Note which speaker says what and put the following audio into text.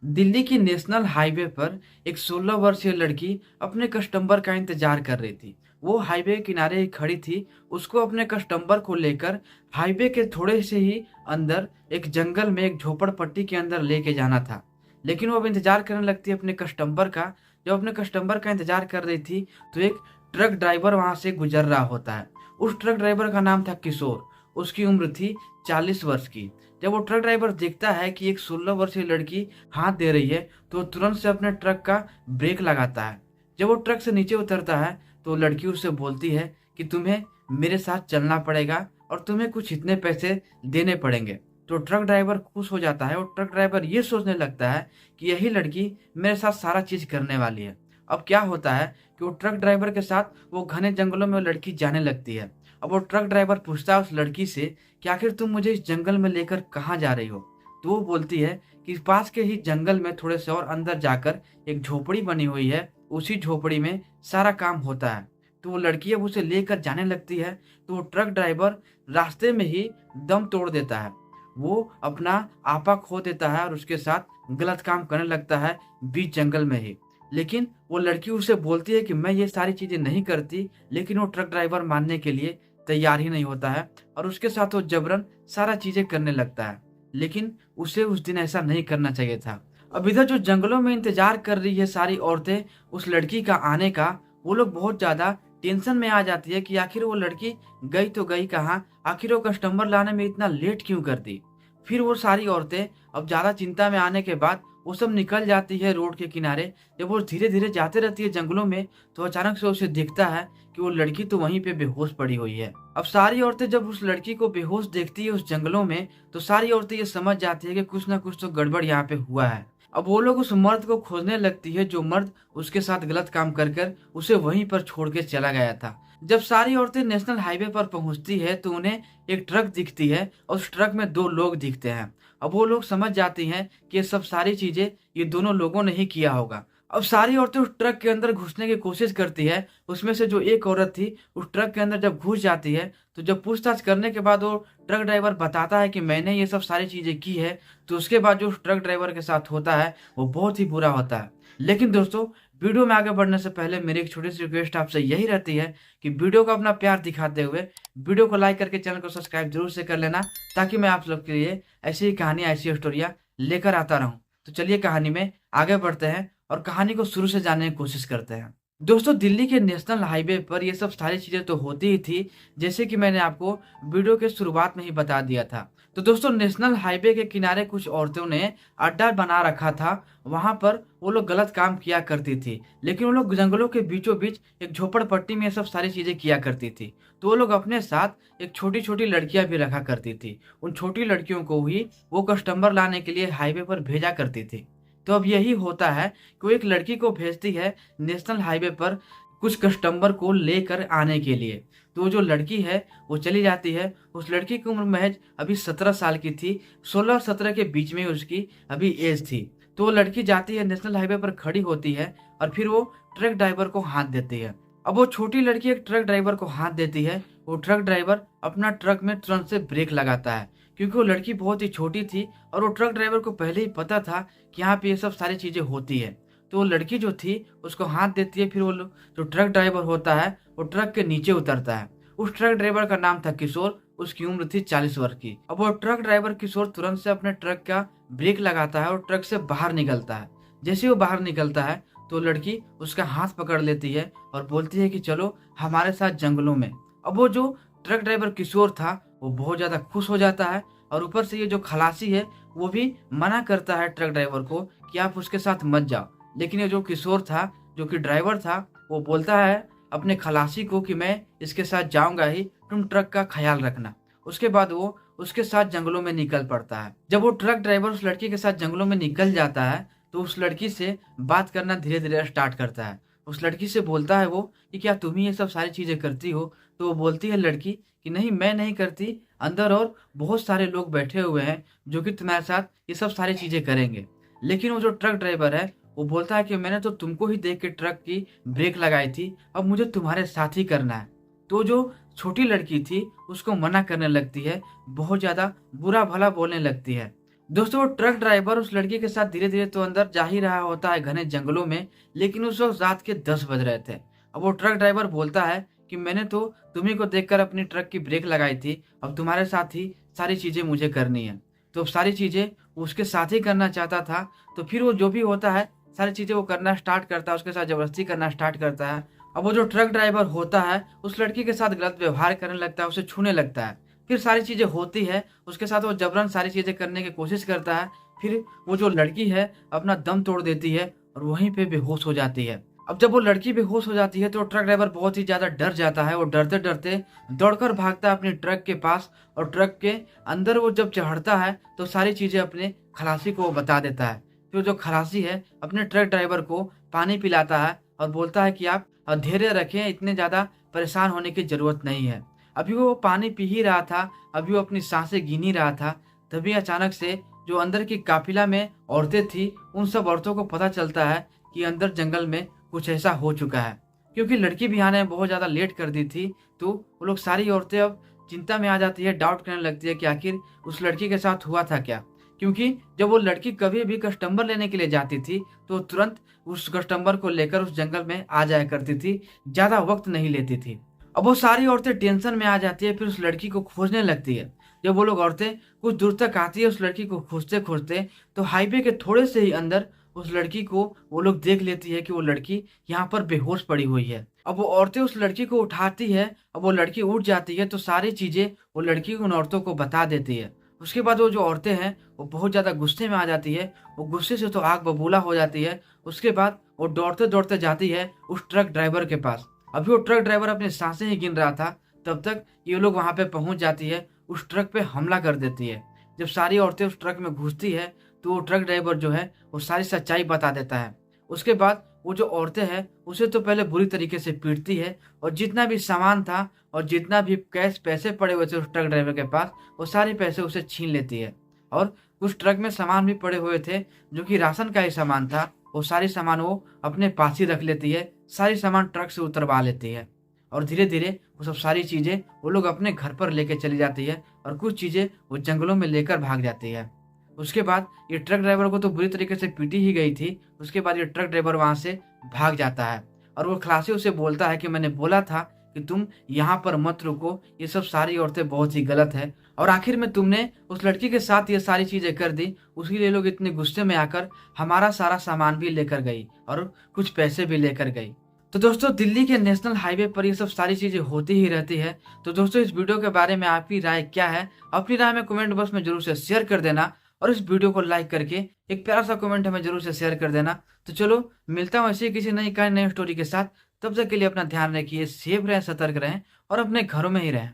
Speaker 1: दिल्ली की national highway पर एक 16 वर्षीय लड़की अपने कस्टमर का इंतजार कर रही थी। वो हाईवे के किनारे ही खड़ी थी। उसको अपने कस्टमर को लेकर हाईवे के थोड़े से ही अंदर एक जंगल में एक झोपड़पट्टी के अंदर लेके जाना था। लेकिन वो अब इंतजार करने लगती है अपने कस्टमर का। जब अपने कस्टमर का इंतजार कर रही थी तो एक ट्रक ड्राइवर वहां से गुजर रहा होता है। उस ट्रक ड्राइवर का नाम था किशोर। उसकी उम्र थी 40 वर्ष की। जब वो ट्रक ड्राइवर देखता है कि एक 16 वर्षीय लड़की हाथ दे रही है तो वो तुरंत से अपने ट्रक का ब्रेक लगाता है। जब वो ट्रक से नीचे उतरता है तो लड़की उससे बोलती है कि तुम्हें मेरे साथ चलना पड़ेगा और तुम्हें कुछ इतने पैसे देने पड़ेंगे। तो ट्रक ड्राइवर खुश हो जाता है और ट्रक ड्राइवर ये सोचने लगता है कि यही लड़की मेरे साथ सारा चीज करने वाली है। अब क्या होता है कि वो ट्रक ड्राइवर के साथ वो घने जंगलों में वो लड़की जाने लगती है। अब वो ट्रक ड्राइवर पूछता है उस लड़की से कि आखिर तुम मुझे इस जंगल में लेकर कहाँ जा रही हो। तो वो बोलती है कि पास के ही जंगल में थोड़े से और अंदर जाकर एक झोपड़ी बनी हुई है। उसी झोपड़ी में सारा काम होता है। तो वो लड़की अब उसे लेकर जाने लगती है। तो वो ट्रक ड्राइवर रास्ते में ही दम तोड़ देता है। वो अपना आपा खो देता है और उसके साथ गलत काम करने लगता है बीच जंगल में ही। लेकिन वो लड़की उसे बोलती है कि मैं ये सारी चीजें नहीं करती। लेकिन वो ट्रक ड्राइवर मानने के लिए तैयार ही नहीं होता है और उसके साथ वो जबरन सारा चीजें करने लगता है। लेकिन उसे उस दिन ऐसा नहीं करना चाहिए था। अब इधर जो जंगलों में इंतजार कर रही है सारी औरतें उस लड़की का आने का, वो लोग बहुत ज्यादा टेंशन में आ जाती है कि आखिर वो लड़की गई तो गई कहाँ, आखिर वो कस्टमर लाने में इतना लेट क्यों कर दी। फिर वो सारी औरतें अब ज्यादा चिंता में आने के बाद वो सब निकल जाती है रोड के किनारे। जब वो धीरे धीरे जाते रहती है जंगलों में तो अचानक से उसे दिखता है कि वो लड़की तो वहीं पे बेहोश पड़ी हुई है। अब सारी औरतें जब उस लड़की को बेहोश देखती है उस जंगलों में तो सारी औरतें ये समझ जाती है कि कुछ ना कुछ तो गड़बड़ यहाँ पे हुआ है। अब वो लोग उस मर्द को खोजने लगती है जो मर्द उसके साथ गलत काम कर कर उसे वहीं पर छोड़ के चला गया था। जब सारी औरतें नेशनल हाईवे पर पहुंचती है तो उन्हें एक ट्रक दिखती है और उस ट्रक में दो लोग दिखते हैं। अब वो लोग समझ जाती हैं कि ये सब सारी चीजें ये दोनों लोगों ने ही किया होगा। अब सारी औरतें उस ट्रक के अंदर घुसने की कोशिश करती है। उसमें से जो एक औरत थी उस ट्रक के अंदर जब घुस जाती है तो जब पूछताछ करने के बाद वो ट्रक ड्राइवर बताता है कि मैंने ये सब सारी चीजें की है। तो उसके बाद जो उस ट्रक ड्राइवर के साथ होता है वो बहुत ही बुरा होता है। लेकिन दोस्तों, वीडियो में आगे बढ़ने से पहले मेरी एक छोटी सी रिक्वेस्ट आपसे यही रहती है कि वीडियो को अपना प्यार दिखाते हुए वीडियो को लाइक करके चैनल को सब्सक्राइब जरूर से कर लेना, ताकि मैं आप लोग के लिए ऐसी ही कहानियां ऐसी स्टोरियां लेकर आता रहूं। तो चलिए कहानी में आगे बढ़ते हैं और कहानी को शुरू से जानने की कोशिश करते हैं। दोस्तों, दिल्ली के नेशनल हाईवे पर ये सब सारी चीजें तो होती ही थी, जैसे कि मैंने आपको वीडियो के शुरुआत में ही बता दिया था। तो दोस्तों, नेशनल हाईवे के किनारे कुछ औरतों ने अड्डा बना रखा था। वहां पर वो लोग गलत काम किया करती थी। लेकिन वो लोग जंगलों के बीचों बीच एक झोपड़पट्टी में ये सब सारी चीजें किया करती थी। तो वो लोग अपने साथ एक छोटी छोटी लड़कियां भी रखा करती थी। उन छोटी लड़कियों को ही वो कस्टमर लाने के लिए हाईवे पर भेजा करती थी। तो अब यही होता है कि वो एक लड़की को भेजती है नेशनल हाईवे पर कुछ कस्टमर को लेकर आने के लिए। तो जो लड़की है वो चली जाती है। उस लड़की की उम्र महज अभी 17 साल की थी। 16 और 17 के बीच में उसकी अभी एज थी। तो वो लड़की जाती है नेशनल हाईवे पर खड़ी होती है और फिर वो ट्रक ड्राइवर को हाथ देती है। अब वो छोटी लड़की एक ट्रक ड्राइवर को हाथ देती है। वो ट्रक ड्राइवर अपना ट्रक में तुरंत से ब्रेक लगाता है, क्योंकि वो लड़की बहुत ही छोटी थी और वो ट्रक ड्राइवर को पहले ही पता था कि यहाँ पे ये सब सारी चीजें होती है। तो वो लड़की जो थी उसको हाथ देती है। फिर वो जो ट्रक ड्राइवर होता है वो ट्रक के नीचे उतरता है। उस ट्रक ड्राइवर का नाम था किशोर। उसकी उम्र थी 40 वर्ष की। अब वो ट्रक ड्राइवर किशोर तुरंत से अपने ट्रक का ब्रेक लगाता है और ट्रक से बाहर निकलता है। जैसे वो बाहर निकलता है तो लड़की उसका हाथ पकड़ लेती है और बोलती है कि चलो हमारे साथ जंगलों में। अब वो जो ट्रक ड्राइवर किशोर था वो बहुत ज्यादा खुश हो जाता है और ऊपर से ये जो खलासी है वो भी मना करता है ट्रक ड्राइवर को कि आप उसके साथ मत जाओ। लेकिन ये जो किशोर था, जो कि ड्राइवर था, वो बोलता है अपने खलासी को कि मैं इसके साथ जाऊंगा ही, तुम ट्रक का ख्याल रखना। उसके बाद वो उसके साथ जंगलों में निकल पड़ता है। जब वो ट्रक ड्राइवर उस लड़की के साथ जंगलों में निकल जाता है तो उस लड़की से बात करना धीरे धीरे स्टार्ट करता है। उस लड़की से बोलता है वो कि क्या तुम ही ये सब सारी चीजें करती हो। तो वो बोलती है लड़की कि नहीं, मैं नहीं करती, अंदर और बहुत सारे लोग बैठे हुए हैं जो कि तुम्हारे साथ ये सब सारी चीजें करेंगे। लेकिन वो जो ट्रक ड्राइवर है वो बोलता है कि मैंने तो तुमको ही देख के ट्रक की ब्रेक लगाई थी, अब मुझे तुम्हारे साथ ही करना है। तो जो छोटी लड़की थी उसको मना करने लगती है, बहुत ज्यादा बुरा भला बोलने लगती है। दोस्तों वो ट्रक ड्राइवर उस लड़की के साथ धीरे-धीरे तो अंदर जा ही रहा होता है घने जंगलों में, लेकिन उस वक़्त रात के 10 बज रहे थे। अब वो ट्रक ड्राइवर बोलता है कि मैंने तो तुम्हीं को देखकर अपनी ट्रक की ब्रेक लगाई थी, अब तुम्हारे साथ ही सारी चीज़ें मुझे करनी है। तो अब सारी चीज़ें वो उसके साथ ही करना चाहता था, तो फिर वो जो भी होता है, सारी चीज़ें वो करना स्टार्ट करता है, उसके साथ ज़बरदस्ती करना स्टार्ट करता है। अब वो जो ट्रक ड्राइवर होता है, उस लड़की के साथ गलत व्यवहार करने लगता है, उसे छूने लगता है। फिर सारी चीज़ें होती है, उसके साथ वो जबरन सारी चीज़ें करने की कोशिश करता है। फिर वो जो लड़की है अपना दम तोड़ देती है और वहीं पे बेहोश हो जाती है। अब जब वो लड़की बेहोश हो जाती है तो ट्रक ड्राइवर बहुत ही ज़्यादा डर जाता है। वो डरते-डरते दौड़कर भागता है अपने ट्रक के पास और ट्रक के अंदर वो जब चढ़ता है तो सारी चीज़ें अपने खलासी को वो बता देता है। फिर जो खलासी है अपने ट्रक ड्राइवर को पानी पिलाता है और बोलता है कि आप धैर्य रखें, इतने ज़्यादा परेशान होने की ज़रूरत नहीं है। अभी वो पानी पी ही रहा था, अभी वो अपनी साँसें गिन ही रहा था, तभी अचानक से जो अंदर की काफ़िला में औरतें थी, उन सब औरतों को पता चलता है कि अंदर जंगल में कुछ ऐसा हो चुका है। क्योंकि लड़की भी आने में बहुत ज़्यादा लेट कर दी थी, तो वो लोग सारी औरतें अब चिंता में आ जाती है, डाउट करने लगती है कि आखिर उस लड़की के साथ हुआ था क्या? क्योंकि जब वो लड़की कभी भी कस्टमर लेने के लिए जाती थी, तो तुरंत उस कस्टमर को लेकर उस जंगल में आ जाया करती थी, ज़्यादा वक़्त नहीं लेती थी। अब वो सारी औरतें टेंशन में आ जाती है, फिर उस लड़की को खोजने लगती है। जब वो लोग औरतें कुछ दूर तक आती है उस लड़की को खोजते-खोजते, तो हाईवे के थोड़े से ही अंदर उस लड़की को वो लोग देख लेती है कि वो लड़की यहाँ पर बेहोश पड़ी हुई है। अब वो औरतें उस लड़की को उठाती है, अब वो लड़की उठ जाती है तो सारी चीज़ें वो लड़की उन औरतों को बता देती है। उसके बाद वो जो औरतें हैं, वो बहुत ज़्यादा गुस्से में आ जाती है, वो गुस्से से तो आग बबूला हो जाती है। उसके बाद वो दौड़ते-दौड़ते जाती है उस ट्रक ड्राइवर के पास। अभी वो ट्रक ड्राइवर अपनी साँसें ही गिन रहा था, तब तक ये लोग वहाँ पे पहुँच जाती है, उस ट्रक पे हमला कर देती है। जब सारी औरतें उस ट्रक में घुसती है, तो वो ट्रक ड्राइवर जो है, वो सारी सच्चाई बता देता है। उसके बाद वो जो औरतें हैं, उसे तो पहले बुरी तरीके से पीटती है और जितना भी सामान था और जितना भी कैश पैसे पड़े हुए थे उस ट्रक ड्राइवर के पास, वो सारे पैसे उसे छीन लेती है। और कुछ ट्रक में सामान भी पड़े हुए थे, जो कि राशन का ही सामान था, वो सारी सामान वो अपने पास ही रख लेती है, सारी सामान ट्रक से उतरवा लेती है। और धीरे-धीरे वो सब सारी चीज़ें वो लोग अपने घर पर लेके चली जाती है और कुछ चीज़ें वो जंगलों में लेकर भाग जाती है। उसके बाद ये ट्रक ड्राइवर को तो बुरी तरीके से पीटी ही गई थी, उसके बाद ये ट्रक ड्राइवर वहाँ से भाग जाता है और वो खलासी उसे बोलता है कि मैंने बोला था कि तुम यहाँ पर मत रुको, ये सब सारी औरतें बहुत ही गलत है और आखिर में तुमने उस लड़की के साथ ये सारी चीज़ें कर दी, उसी लिए लोग इतने गुस्से में आकर हमारा सारा सामान भी लेकर गई और कुछ पैसे भी लेकर गई। तो दोस्तों दिल्ली के नेशनल हाईवे पर ये सब सारी चीज़ें होती ही रहती है। तो दोस्तों इस वीडियो के बारे में आपकी राय क्या है? अपनी राय में कमेंट बॉक्स में ज़रूर से शेयर कर देना और इस वीडियो को लाइक करके एक प्यारा सा कमेंट हमें ज़रूर से शेयर कर देना। तो चलो मिलता हूँ ऐसी ही किसी नई कहानी नई स्टोरी के साथ। तब तक के लिए अपना ध्यान रखिए, सेफ रहें, सतर्क रहें और अपने घरों में ही रहें।